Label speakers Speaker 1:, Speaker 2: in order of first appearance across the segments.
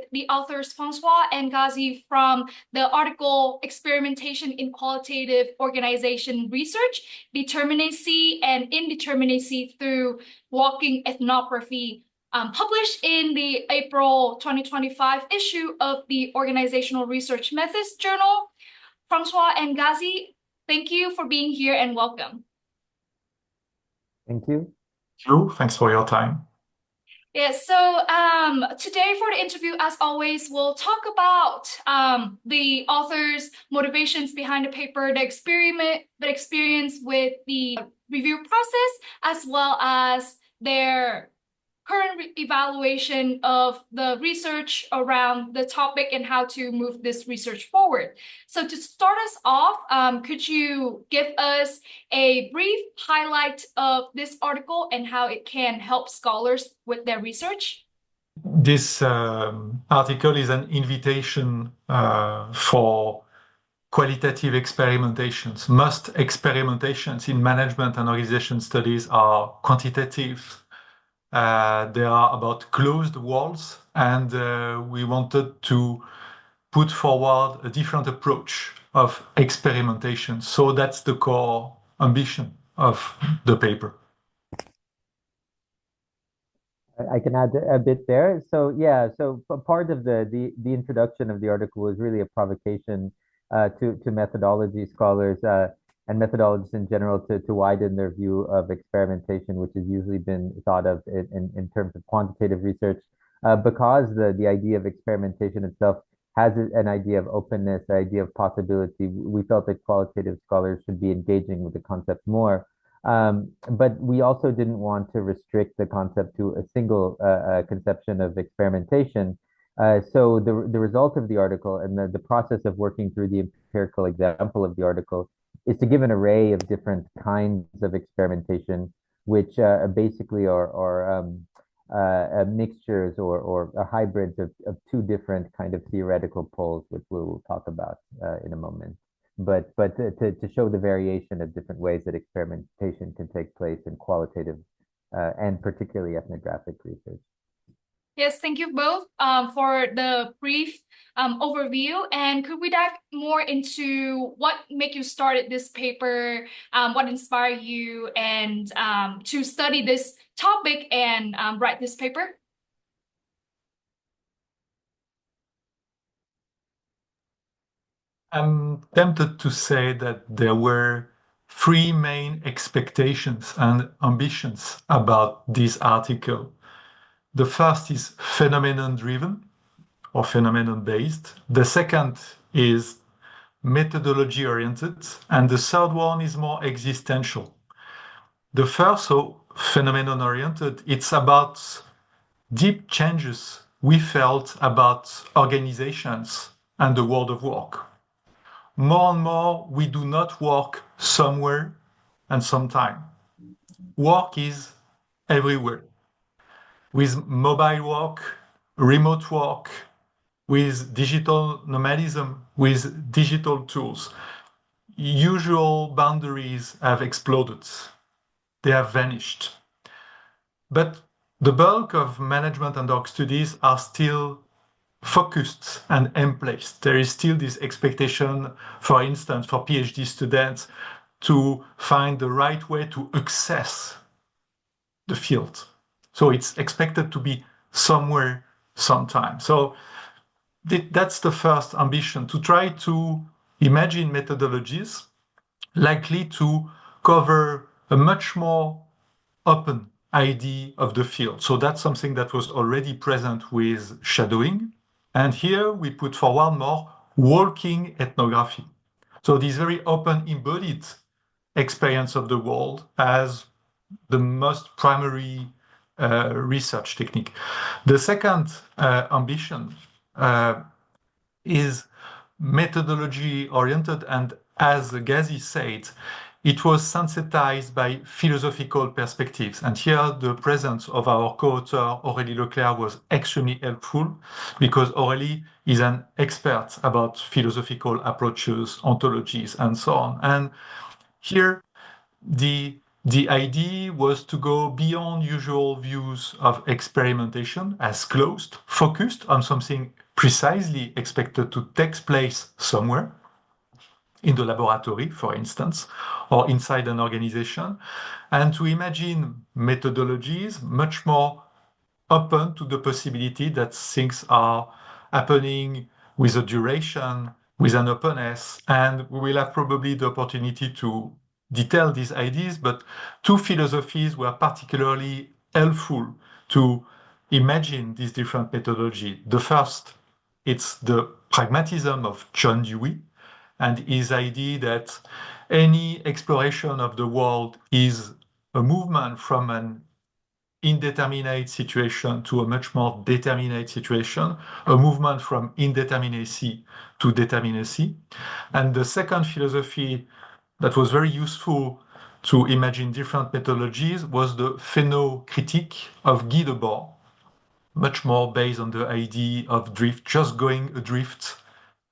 Speaker 1: with the authors François and Gazi from the article Experimentation in Qualitative Organization Research, Determinacy and Indeterminacy through Walking Ethnography, published in the April 2025 issue of the Organizational Research Methods Journal. François and Gazi, thank you for being here and welcome.
Speaker 2: Thank you.
Speaker 3: Thanks for your time.
Speaker 1: Yeah, so today for the interview, as always, we'll talk about the author's motivations behind the paper, the experience with the review process, as well as their current evaluation of the research around the topic and how to move this research forward. So to start us off, could you give us a brief highlight of this article and how it can help scholars with their research?
Speaker 3: This article is an invitation for qualitative experimentations. Most experimentations in management and organization studies are quantitative. They are about closed walls, and we wanted to put forward a different approach of experimentation. So that's the core ambition of the paper.
Speaker 2: I can add a bit there. So yeah, so part of the introduction of the article was really a provocation to methodology scholars and methodologists in general to widen their view of experimentation, which has usually been thought of in terms of quantitative research, because the idea of experimentation itself has an idea of openness, an idea of possibility. We felt that qualitative scholars should be engaging with the concept more. But we also didn't want to restrict the concept to a single conception of experimentation. So the result of the article and the process of working through the empirical example of the article is to give an array of different kinds of experimentation, which basically are mixtures or hybrids of two different kind of theoretical poles, which we will talk about in a moment. But to show the variation of different ways that experimentation can take place in qualitative and particularly ethnographic research.
Speaker 1: Yes, thank you both for the brief overview. And could we dive more into what made you started this paper, what inspired you, and to study this topic and write this paper?
Speaker 3: I'm tempted to say that there were three main expectations and ambitions about this article. The first is phenomenon-driven or phenomenon-based. The second is methodology-oriented, and the third one is more existential. The first, so phenomenon-oriented, it's about deep changes we felt about organizations and the world of work. More and more, we do not work somewhere and sometime. Work is everywhere. With mobile work, remote work, with digital nomadism, with digital tools, usual boundaries have exploded. They have vanished. But the bulk of management and org studies are still focused and emplaced. There is still this expectation, for instance, for PhD students to find the right way to access the field. So it's expected to be somewhere, sometime. So that's the first ambition, to try to imagine methodologies likely to cover a much more open idea of the field. So that's something that was already present with shadowing. And here we put forward more walking ethnography. So this very open embodied experience of the world as the most primary research technique. The second ambition is methodology oriented, and as Gazi said, it was sensitized by philosophical perspectives. And here the presence of our co-author Aurélie Leclercq was extremely helpful, because Aurélie is an expert about philosophical approaches, ontologies, and so on. And here the The idea was to go beyond usual views of experimentation as closed, focused on something precisely expected to take place somewhere, in the laboratory, for instance, or inside an organization, and to imagine methodologies much more open to the possibility that things are happening with a duration, with an openness, and we will have probably the opportunity to detail these ideas, but two philosophies were particularly helpful to imagine these different methodologies. The first, it's the pragmatism of John Dewey and his idea that any exploration of the world is a movement from an indeterminate situation to a much more determinate situation, a movement from indeterminacy to determinacy. And the second philosophy that was very useful to imagine different methodologies was the phenocritical of Guy Debord, much more based on the idea of drift, just going adrift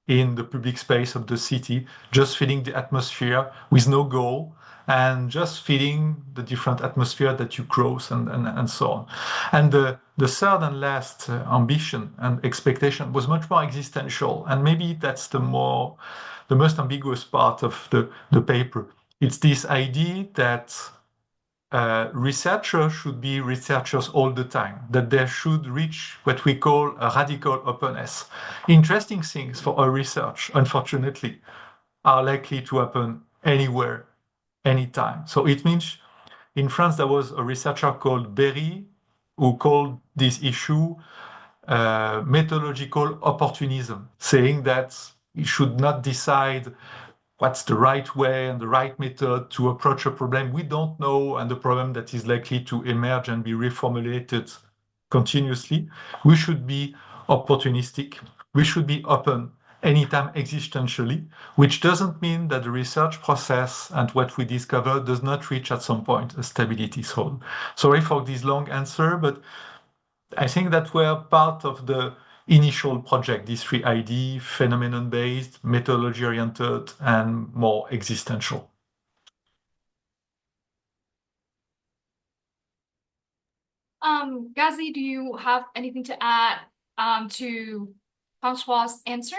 Speaker 3: in the public space of the city, just feeling the atmosphere with no goal and just feeling the different atmosphere that you cross and so on. And the third and last ambition and expectation was much more existential. And maybe that's the most ambiguous part of the paper. It's this idea that researchers should be researchers all the time, that they should reach what we call a radical openness. Interesting things for our research, unfortunately, are likely to happen anywhere, anytime. So it means in France, there was a researcher called Berry who called this issue methodological opportunism, saying that you should not decide what's the right way and the right method to approach a problem we don't know and the problem that is likely to emerge and be reformulated continuously. We should be opportunistic. We should be open anytime existentially, which doesn't mean that the research process and what we discover does not reach at some point a stability threshold. Sorry for this long answer, but I think that we're part of the initial project, these three ID, phenomenon-based, methodology-oriented, and more existential.
Speaker 1: Gazi, do you have anything to add to Francois' answer?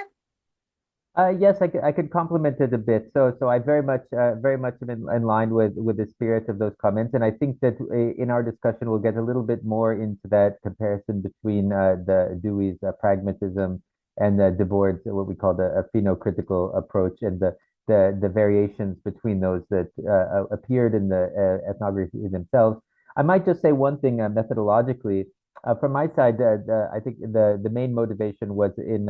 Speaker 2: Yes, I could complement it a bit. So I very much am in line with the spirit of those comments, and I think that in our discussion we'll get a little bit more into that comparison between the Dewey's pragmatism and Debord's what we call the phenocritical approach, and the variations between those that appeared in the ethnography themselves. I might just say one thing methodologically. From my side, I think the main motivation was in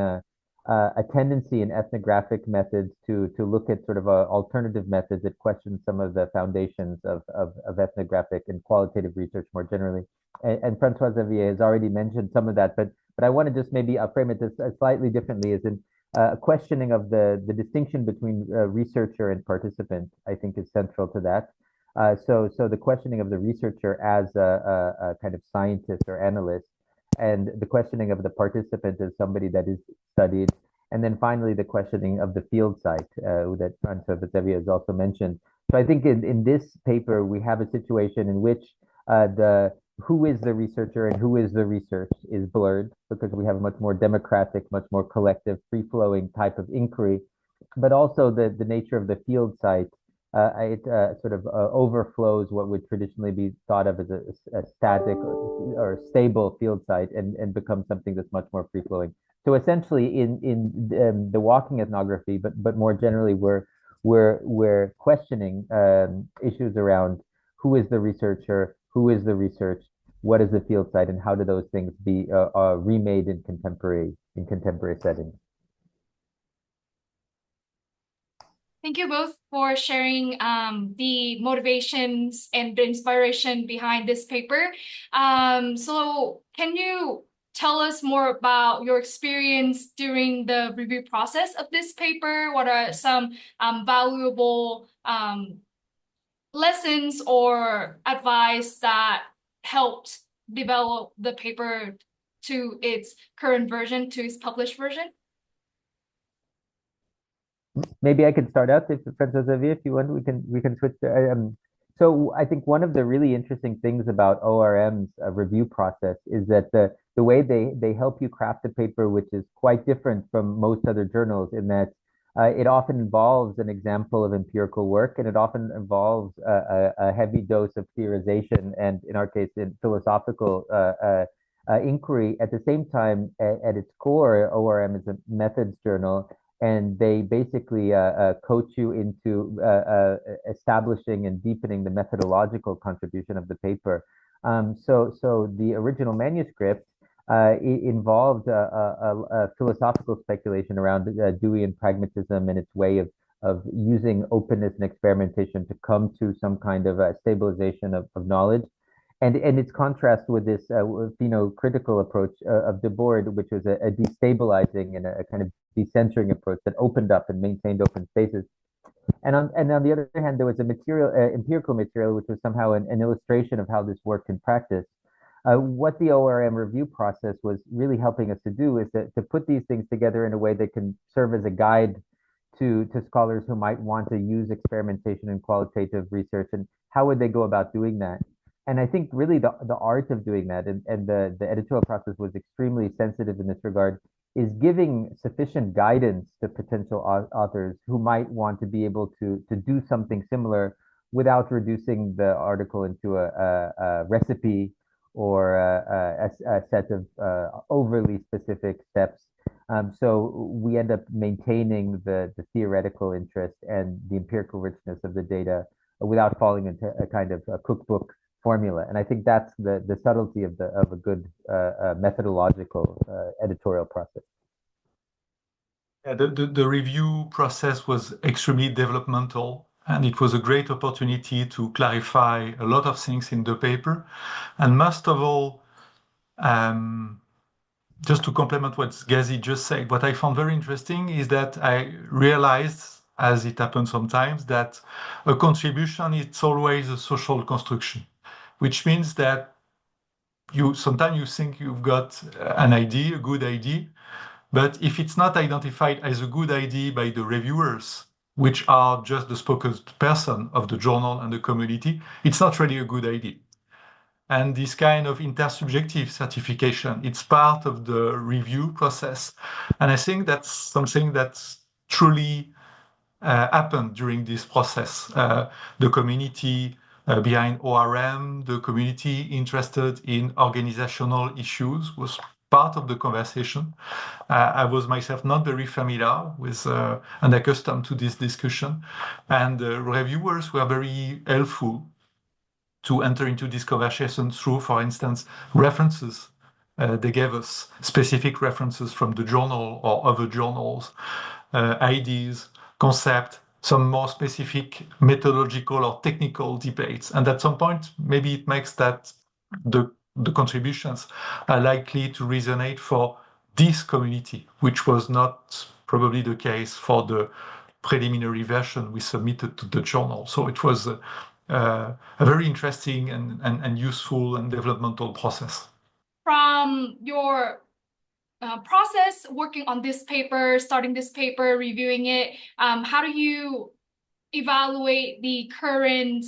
Speaker 2: a tendency in ethnographic methods to look at sort of alternative methods that question some of the foundations of ethnographic and qualitative research more generally. And François-Xavier has already mentioned some of that, but I want to just maybe frame it this slightly differently, as in a questioning of the distinction between researcher and participant, I think is central to that. So the questioning of the researcher as a kind of scientist or analyst, and the questioning of the participant as somebody that is studied, and then finally the questioning of the field site that François-Xavier has also mentioned. So I think in this paper we have a situation in which the who is the researcher and who is the research is blurred, because we have a much more democratic, much more collective, free-flowing type of inquiry, but also the nature of the field site. It sort of overflows what would traditionally be thought of as a static or stable field site, and becomes something that's much more free flowing. So essentially, in the walking ethnography, but more generally, we're questioning issues around who is the researcher, who is the research, what is the field site, and how do those things be remade in contemporary settings.
Speaker 1: Thank you both for sharing the motivations and the inspiration behind this paper. So can you tell us more about your experience during the review process of this paper? What are some valuable lessons or advice that helped develop the paper to its current version, to its published version?
Speaker 2: Maybe I can start out, if François-Xavier, if you want, we can switch. So I think one of the really interesting things about ORM's review process is that the way they help you craft a paper, which is quite different from most other journals, in that it often involves an example of empirical work, and it often involves a heavy dose of theorization, and in our case, in philosophical inquiry. At the same time, at its core, ORM is a methods journal, and they basically coach you into establishing and deepening the methodological contribution of the paper. So the original manuscript it involved a philosophical speculation around Deweyan pragmatism and its way of using openness and experimentation to come to some kind of stabilization of knowledge. And its contrast with this phenocritical approach of Debord, which was a destabilizing and a kind of decentering approach that opened up and maintained open spaces. And on the other hand, there was a empirical material, which was somehow an illustration of how this worked in practice. What the ORM review process was really helping us to do is to put these things together in a way that can serve as a guide to scholars who might want to use experimentation and qualitative research, and how would they go about doing that. And I think really the art of doing that, and the editorial process was extremely sensitive in this regard, is giving sufficient guidance to potential authors who might want to be able to do something similar without reducing the article into a recipe or a set of overly specific steps. So we end up maintaining the theoretical interest and the empirical richness of the data without falling into a kind of a cookbook formula. And I think that's the subtlety of a good methodological editorial process.
Speaker 3: Yeah, the review process was extremely developmental, and it was a great opportunity to clarify a lot of things in the paper. And most of all, just to complement what Gazi just said, what I found very interesting is that I realized, as it happens sometimes, that a contribution is always a social construction, which means that sometimes you think you've got an idea, a good idea, but if it's not identified as a good idea by the reviewers, which are just the spokesperson of the journal and the community, it's not really a good idea. And this kind of intersubjective certification, it's part of the review process. And I think that's something that's truly happened during this process. The community behind ORM, the community interested in organizational issues was part of the conversation. I was myself not very familiar with and accustomed to this discussion. And reviewers were very helpful to enter into this conversation through, for instance, references. They gave us specific references from the journal or other journals, ideas, concept, some more specific methodological or technical debates. And at some point, maybe it makes that the contributions are likely to resonate for this community, which was not probably the case for the preliminary version we submitted to the journal. So it was a very interesting and useful and developmental process.
Speaker 1: From your process working on this paper, starting this paper, reviewing it, how do you evaluate the current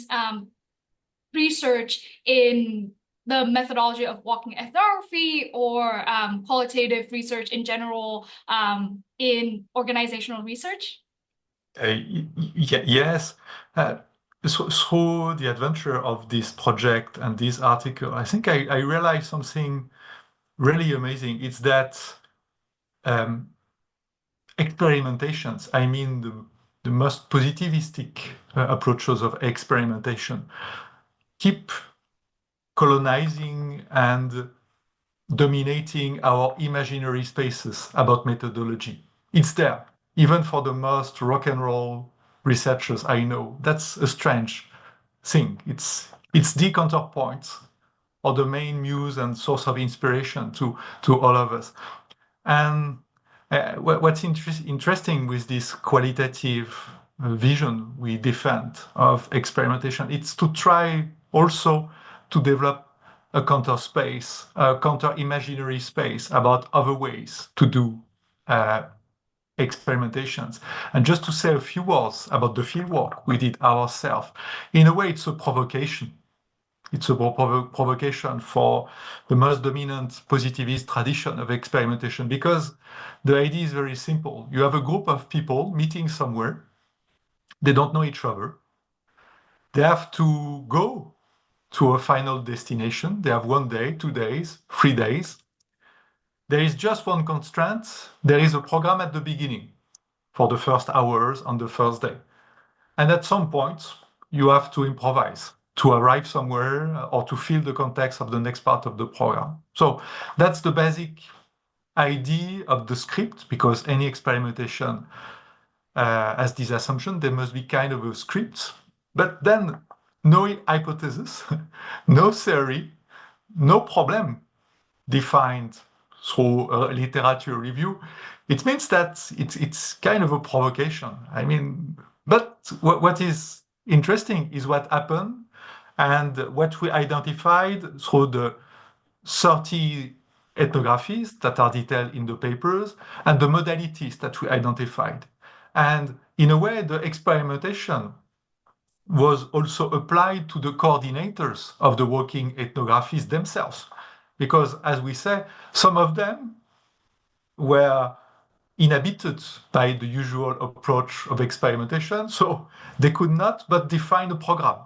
Speaker 1: research in the methodology of walking ethnography or qualitative research in general in organizational research?
Speaker 3: Yes. So through the adventure of this project and this article, I think I realized something really amazing. It's that experimentations, I mean the most positivistic approaches of experimentation, keep colonizing and dominating our imaginary spaces about methodology. It's there, even for the most rock and roll researchers I know. That's a strange thing. It's the counterpoint or the main muse and source of inspiration to all of us. And what's interesting with this qualitative vision we defend of experimentation, it's to try also to develop a counter space, a counter imaginary space about other ways to do experimentations. And just to say a few words about the fieldwork we did ourselves, in a way, it's a provocation. It's a provocation for the most dominant positivist tradition of experimentation, because the idea is very simple. You have a group of people meeting somewhere. They don't know each other. They have to go to a final destination. They have 1 day, 2 days, 3 days. There is just one constraint. There is a program at the beginning for the first hours on the first day. And at some point, you have to improvise to arrive somewhere or to fill the context of the next part of the program. So that's the basic idea of the script, because any experimentation has this assumption there must be kind of a script, but then no hypothesis, no theory, no problem defined through a literature review. It means that it's kind of a provocation. I mean, but what is interesting is what happened and what we identified through the 30 ethnographies that are detailed in the papers and the modalities that we identified. And in a way, the experimentation was also applied to the coordinators of the working ethnographies themselves. Because, as we say, some of them were inhibited by the usual approach of experimentation, so they could not but define a program.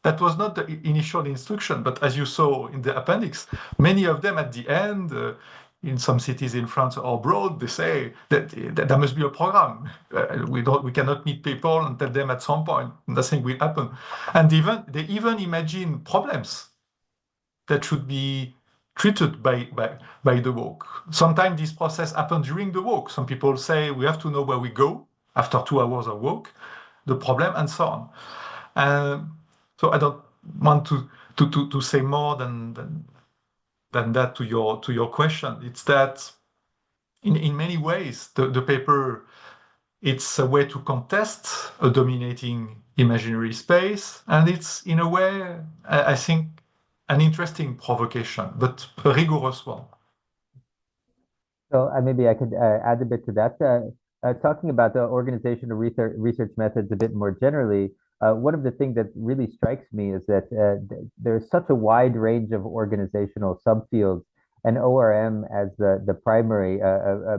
Speaker 3: That was not the initial instruction, but as you saw in the appendix, many of them at the end, in some cities in France or abroad, they say that there must be a program. We cannot meet people and tell them at some point nothing will happen. And they even imagine problems that should be treated by the walk. Sometimes this process happens during the walk. Some people say we have to know where we go after 2 hours of walk, the problem, and so on. So I don't want to say more than that to your question. It's that in many ways the paper, it's a way to contest a dominating imaginary space, and it's in a way I think an interesting provocation, but a rigorous one.
Speaker 2: So maybe I could add a bit to that. Talking about the organizational research methods a bit more generally, one of the things that really strikes me is that there's such a wide range of organizational subfields, and ORM as the primary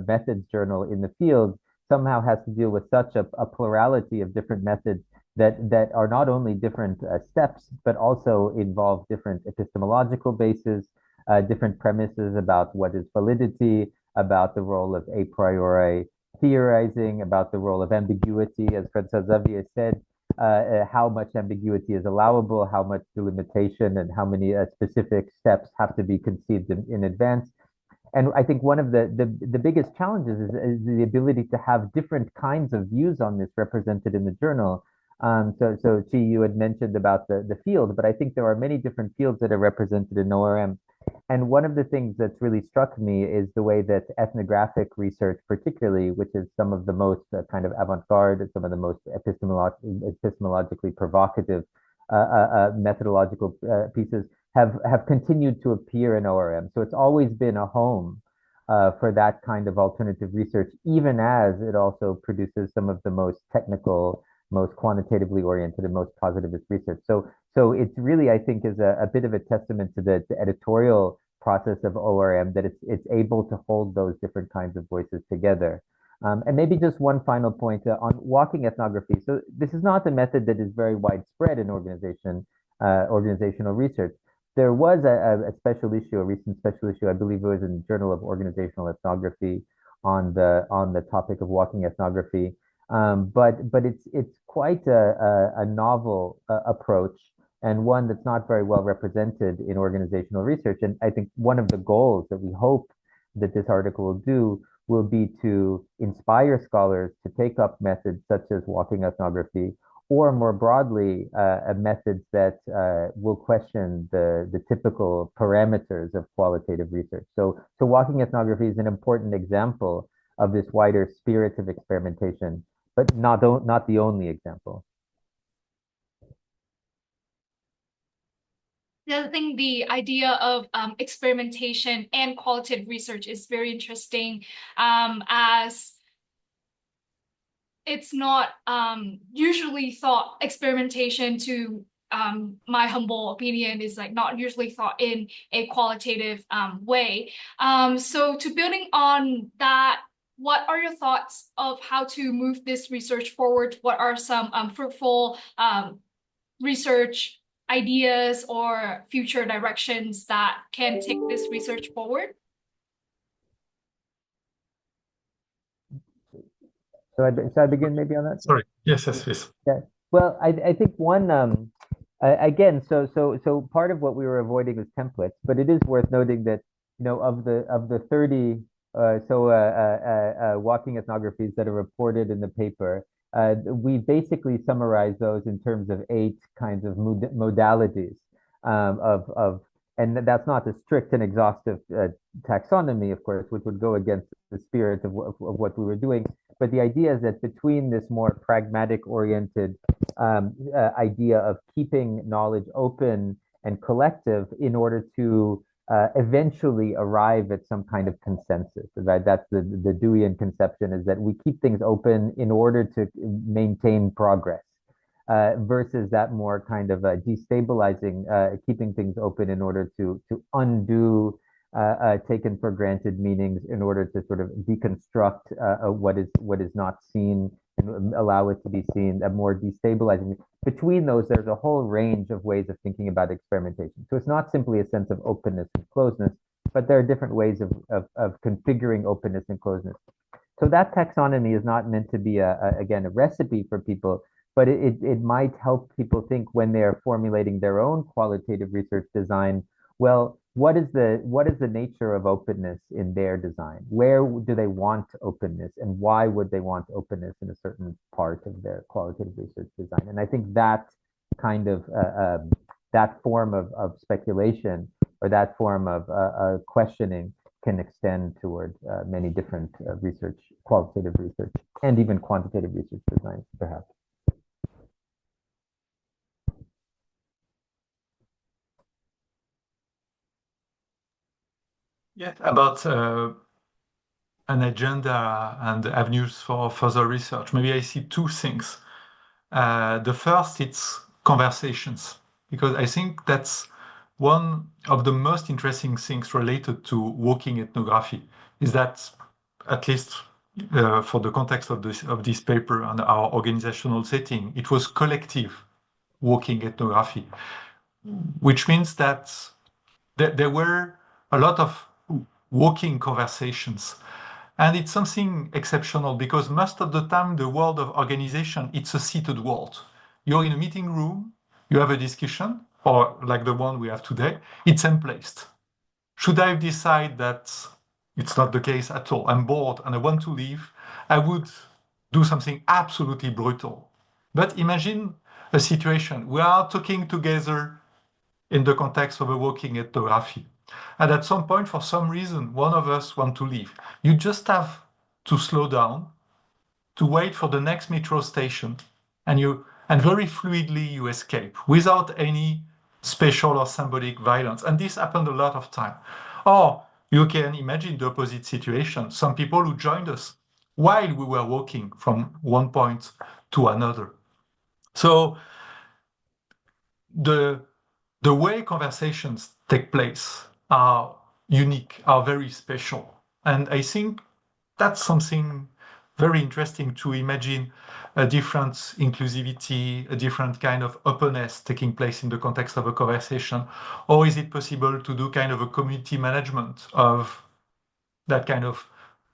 Speaker 2: methods journal in the field somehow has to deal with such a plurality of different methods that are not only different steps, but also involve different epistemological bases, different premises about what is validity, about the role of a priori theorizing, about the role of ambiguity, as François-Xavier said, how much ambiguity is allowable, how much delimitation, and how many specific steps have to be conceived in advance. And I think one of the biggest challenges is the ability to have different kinds of views on this represented in the journal. So Chi, you had mentioned about the field, but I think there are many different fields that are represented in ORM. And one of the things that's really struck me is the way that ethnographic research, particularly, which is some of the most kind of avant-garde, some of the most epistemologically provocative methodological pieces, have continued to appear in ORM. So it's always been a home for that kind of alternative research, even as it also produces some of the most technical, most quantitatively oriented, and most positivist research. So it's really, I think, is a bit of a testament to the editorial process of ORM, that it's able to hold those different kinds of voices together. And maybe just one final point on walking ethnography. So this is not a method that is very widespread in organizational research. There was a special issue, a recent special issue, I believe it was in the Journal of Organizational Ethnography, on the topic of walking ethnography. But it's quite a novel approach, and one that's not very well represented in organizational research. And I think one of the goals that we hope that this article will do will be to inspire scholars to take up methods such as walking ethnography, or more broadly, methods that will question the typical parameters of qualitative research. So walking ethnography is an important example of this wider spirit of experimentation, but not the only example.
Speaker 1: The other thing, the idea of experimentation and qualitative research is very interesting, as it's not usually thought experimentation to my humble opinion is like not usually thought in a qualitative way. So to building on that, what are your thoughts of how to move this research forward? What are some fruitful research ideas or future directions that can take this research forward?
Speaker 2: So I begin maybe on that?
Speaker 3: Sorry. Yes, yes, yes.
Speaker 2: Yeah. Well, I think one again, so part of what we were avoiding was templates, but it is worth noting that of the 30 walking ethnographies that are reported in the paper, we basically summarize those in terms of 8 kinds of modalities of and that's not a strict and exhaustive taxonomy, of course, which would go against the spirit of what we were doing. But the idea is that between this more pragmatic oriented idea of keeping knowledge open and collective in order to eventually arrive at some kind of consensus. Right? That's the Deweyan conception, is that we keep things open in order to maintain progress. Versus that more kind of destabilizing, keeping things open in order to undo taken for granted meanings, in order to sort of deconstruct what is not seen and allow it to be seen, a more destabilizing. Between those, there's a whole range of ways of thinking about experimentation. So it's not simply a sense of openness and closeness, but there are different ways of configuring openness and closeness. So that taxonomy is not meant to be again, a recipe for people, but it might help people think when they're formulating their own qualitative research design. Well, what is the nature of openness in their design? Where do they want openness, and why would they want openness in a certain part of their qualitative research design? And I think that kind of that form of speculation, or that form of questioning, can extend toward many different qualitative research, and even quantitative research designs, perhaps.
Speaker 3: Yeah, about an agenda and avenues for further research. Maybe I see 2 things. The first, it's conversations, because I think that's one of the most interesting things related to walking ethnography, is that, at least for the context of this paper and our organizational setting, it was collective walking ethnography, which means that there were a lot of walking conversations. And it's something exceptional, because most of the time, the world of organization, it's a seated world. You're in a meeting room, you have a discussion, or like the one we have today, it's emplaced. Should I decide that it's not the case at all, I'm bored and I want to leave, I would do something absolutely brutal. But imagine a situation, we are talking together in the context of a walking ethnography. And at some point, for some reason, one of us wants to leave. You just have to slow down, to wait for the next metro station, and very fluidly you escape without any spatial or symbolic violence. And this happened a lot of time. Or you can imagine the opposite situation. Some people who joined us while we were walking from one point to another. So the way conversations take place are unique, are very special. And I think that's something very interesting, to imagine a different inclusivity, a different kind of openness taking place in the context of a conversation. Or is it possible to do kind of a community management of that kind of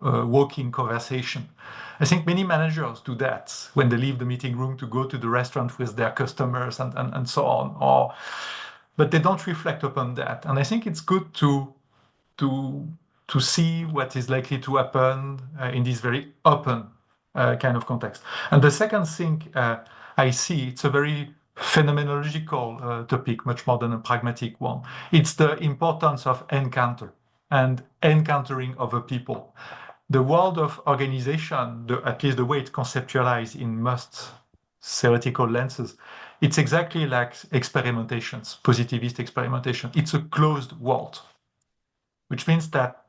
Speaker 3: walking conversation? I think many managers do that when they leave the meeting room to go to the restaurant with their customers and so on. But they don't reflect upon that. And I think it's good to see what is likely to happen in this very open kind of context. And the second thing I see, it's a very phenomenological topic, much more than a pragmatic one. It's the importance of encounter and encountering other people. The world of organization, at least the way it's conceptualized in most theoretical lenses, it's exactly like experimentations, positivist experimentation. It's a closed world, which means that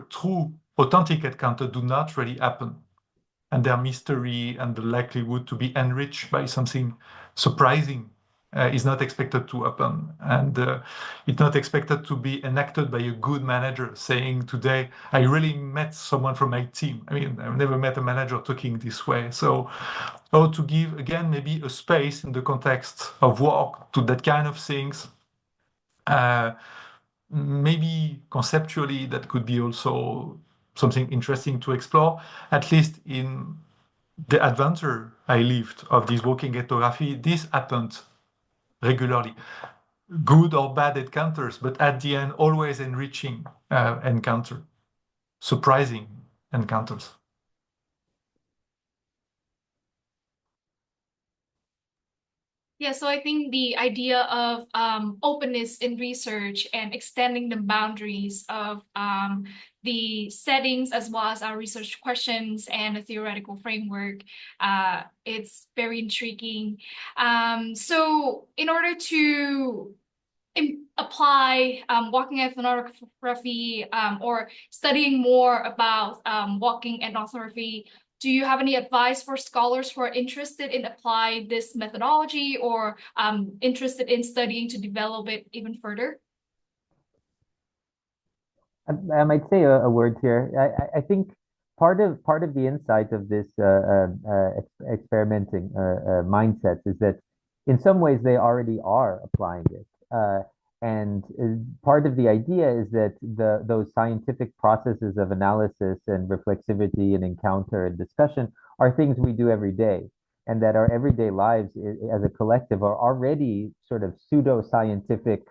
Speaker 3: true authentic encounter do not really happen. and their mystery and the likelihood to be enriched by something surprising is not expected to happen. And it's not expected to be enacted by a good manager saying, today, I really met someone from my team. I mean, I've never met a manager talking this way. So, how to give, again, maybe a space in the context of work to that kind of things. Maybe conceptually, that could be also something interesting to explore, at least in the adventure I lived of this walking ethnography. This happened regularly, good or bad encounters, but at the end, always enriching encounter, surprising encounters.
Speaker 1: Yeah, so I think the idea of openness in research and extending the boundaries of the settings as well as our research questions and the theoretical framework, it's very intriguing. So in order to apply walking ethnography or studying more about walking ethnography, do you have any advice for scholars who are interested in applying this methodology or interested in studying to develop it even further?
Speaker 2: I might say a word here. I think part of the insight of this experimenting mindset is that in some ways they already are applying it. And part of the idea is that those scientific processes of analysis and reflexivity and encounter and discussion are things we do every day, and that our everyday lives as a collective are already sort of pseudo-scientific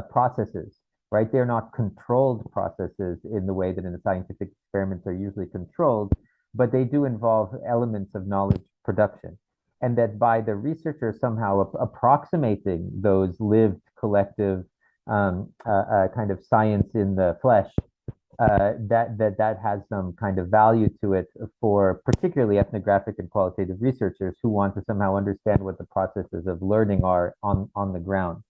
Speaker 2: processes, right? They're not controlled processes in the way that in the scientific experiments are usually controlled, but they do involve elements of knowledge production. And that by the researcher somehow approximating those lived collective kind of science in the flesh, that has some kind of value to it for particularly ethnographic and qualitative researchers who want to somehow understand what the processes of learning are on the ground,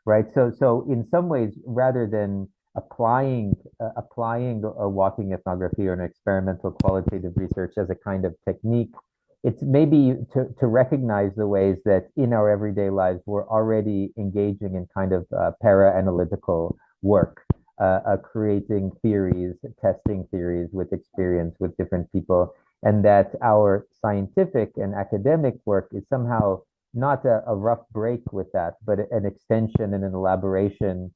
Speaker 2: right? So in some ways, rather than applying a walking ethnography or an experimental qualitative research as a kind of technique, it's maybe to recognize the ways that in our everyday lives we're already engaging in kind of para-analytical work, creating theories, testing theories with experience with different people, and that our scientific and academic work is somehow not a rough break with that, but an extension and an elaboration,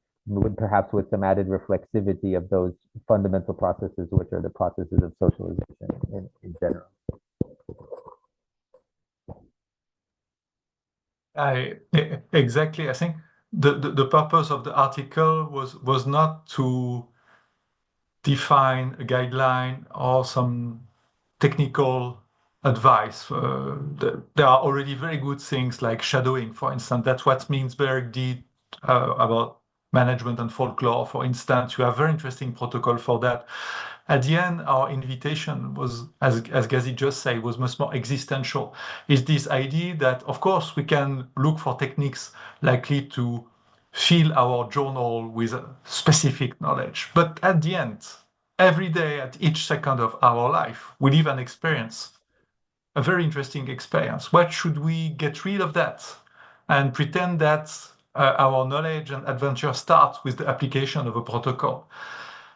Speaker 2: perhaps with some added reflexivity of those fundamental processes, which are the processes of socialization in general.
Speaker 3: Exactly. I think the purpose of the article was not to define a guideline or some technical advice. There are already very good things like shadowing, for instance. That's what Mintzberg did about management and folklore, for instance. You have very interesting protocol for that. At the end, our invitation was, as Gazi just said, was much more existential. Is this idea that, of course, we can look for techniques likely to fill our journal with a specific knowledge. But at the end, every day, at each second of our life, we live an experience, a very interesting experience. What should we get rid of that and pretend that our knowledge and adventure starts with the application of a protocol?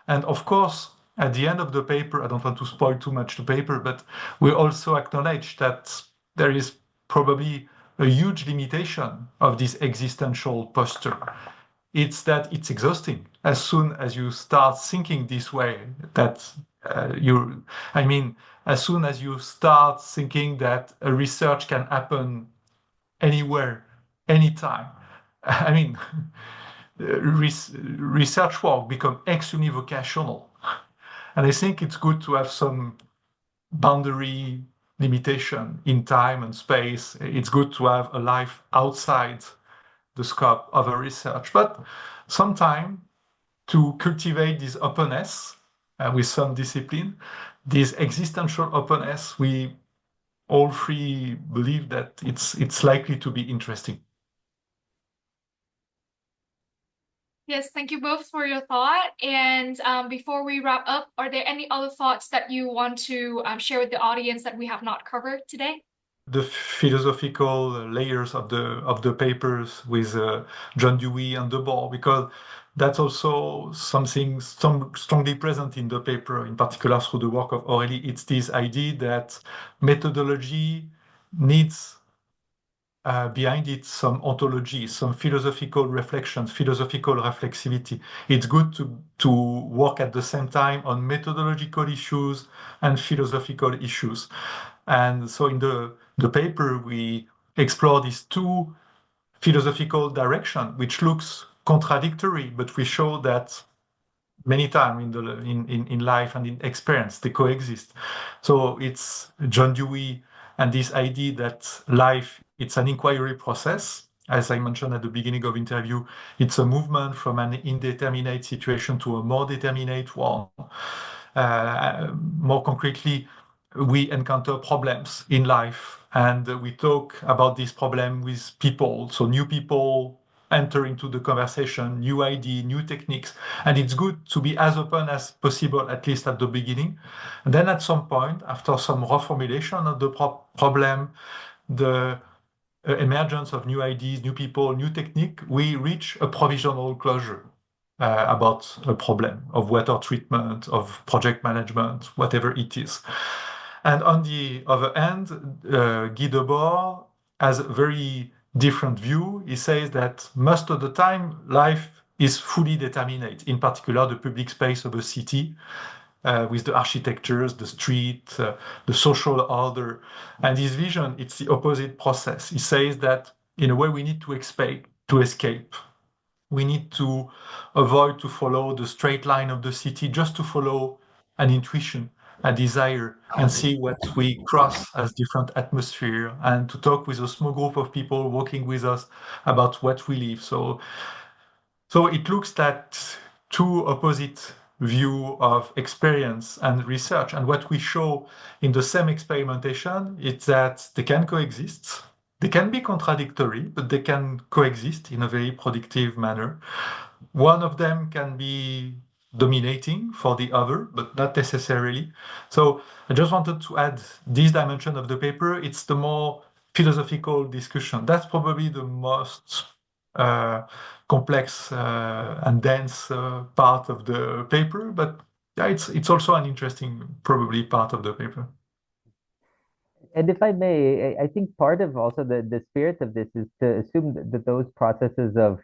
Speaker 3: And of course, at the end of the paper, I don't want to spoil too much the paper, but we also acknowledge that there is probably a huge limitation of this existential posture. It's that it's exhausting as soon as you start thinking this way, that as soon as you start thinking that a research can happen anywhere, anytime. I mean, research work become extremely vocational. And I think it's good to have some boundary limitation in time and space. It's good to have a life outside the scope of a research, but sometimes to cultivate this openness with some discipline, this existential openness, we all three believe that it's likely to be interesting.
Speaker 1: Yes, thank you both for your thought. And before we wrap up, are there any other thoughts that you want to share with the audience that we have not covered today?
Speaker 3: The philosophical layers of the papers with John Dewey and Debord, because that's also something strongly present in the paper, in particular through the work of Aurélie. It's this idea that methodology needs behind it some ontology, some philosophical reflection, philosophical reflexivity. It's good to work at the same time on methodological issues and philosophical issues. And so in the paper, we explore these two philosophical directions, which looks contradictory, but we show that many times in life and in experience they coexist. So it's John Dewey and this idea that life, it's an inquiry process. As I mentioned at the beginning of interview, it's a movement from an indeterminate situation to a more determinate one. More concretely, we encounter problems in life and we talk about this problem with people. So new people enter into the conversation, new idea, new techniques. And it's good to be as open as possible, at least at the beginning. And then at some point, after some reformulation of the problem, the emergence of new ideas, new people, new technique, we reach a provisional closure about a problem of water treatment, of project management, whatever it is. And on the other hand, Guy Debord has a very different view. He says that most of the time, life is fully determinate, in particular the public space of a city, with the architectures, the street, the social order. And his vision, it's the opposite process. He says that in a way we need to escape. We need to avoid to follow the straight line of the city, just to follow an intuition, a desire, and see what we cross as different atmosphere, and to talk with a small group of people walking with us about what we live. So it looks at two opposite view of experience and research. And what we show in the same experimentation is that they can coexist. They can be contradictory, but they can coexist in a very productive manner. One of them can be dominating for the other, but not necessarily. So I just wanted to add this dimension of the paper. It's the more philosophical discussion. That's probably the most complex and dense part of the paper, but yeah, it's also an interesting, probably part of the paper.
Speaker 2: And if I may, I think part of also the spirit of this is to assume that those processes of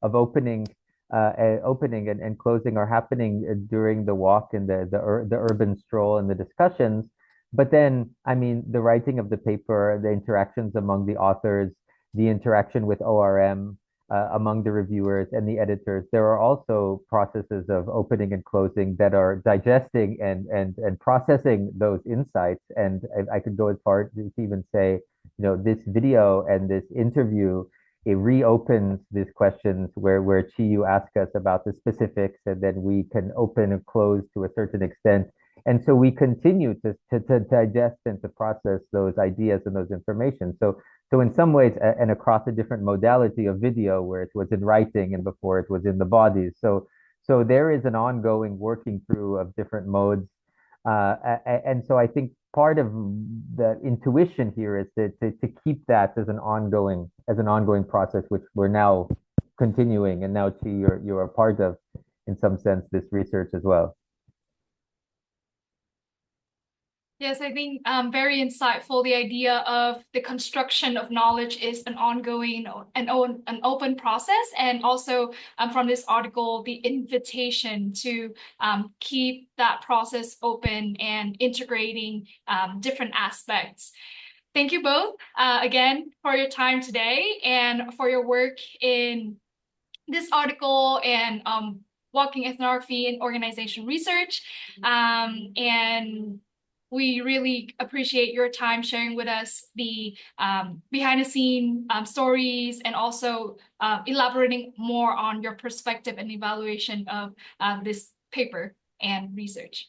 Speaker 2: opening and closing are happening during the walk and the urban stroll and the discussions. But then, I mean, the writing of the paper, the interactions among the authors, the interaction with ORM, among the reviewers and the editors, there are also processes of opening and closing that are digesting and processing those insights. And I could go as far as to even say, this video and this interview, it reopens these questions where Chiyu asks us about the specifics, and then we can open and close to a certain extent. And so we continue to digest and to process those ideas and those information. So in some ways, and across a different modality of video, where it was in writing and before it was in the bodies. So there is an ongoing working through of different modes. And so I think part of the intuition here is to keep that as an ongoing process, which we're now continuing. And now, Chi, you're a part of, in some sense, this research as well.
Speaker 1: Yes, I think very insightful. The idea of the construction of knowledge is an ongoing, an open process, and also from this article, the invitation to keep that process open and integrating different aspects. Thank you both again for your time today and for your work in this article and walking ethnography and organization research. And we really appreciate your time sharing with us the behind the scene stories, and also elaborating more on your perspective and evaluation of this paper and research.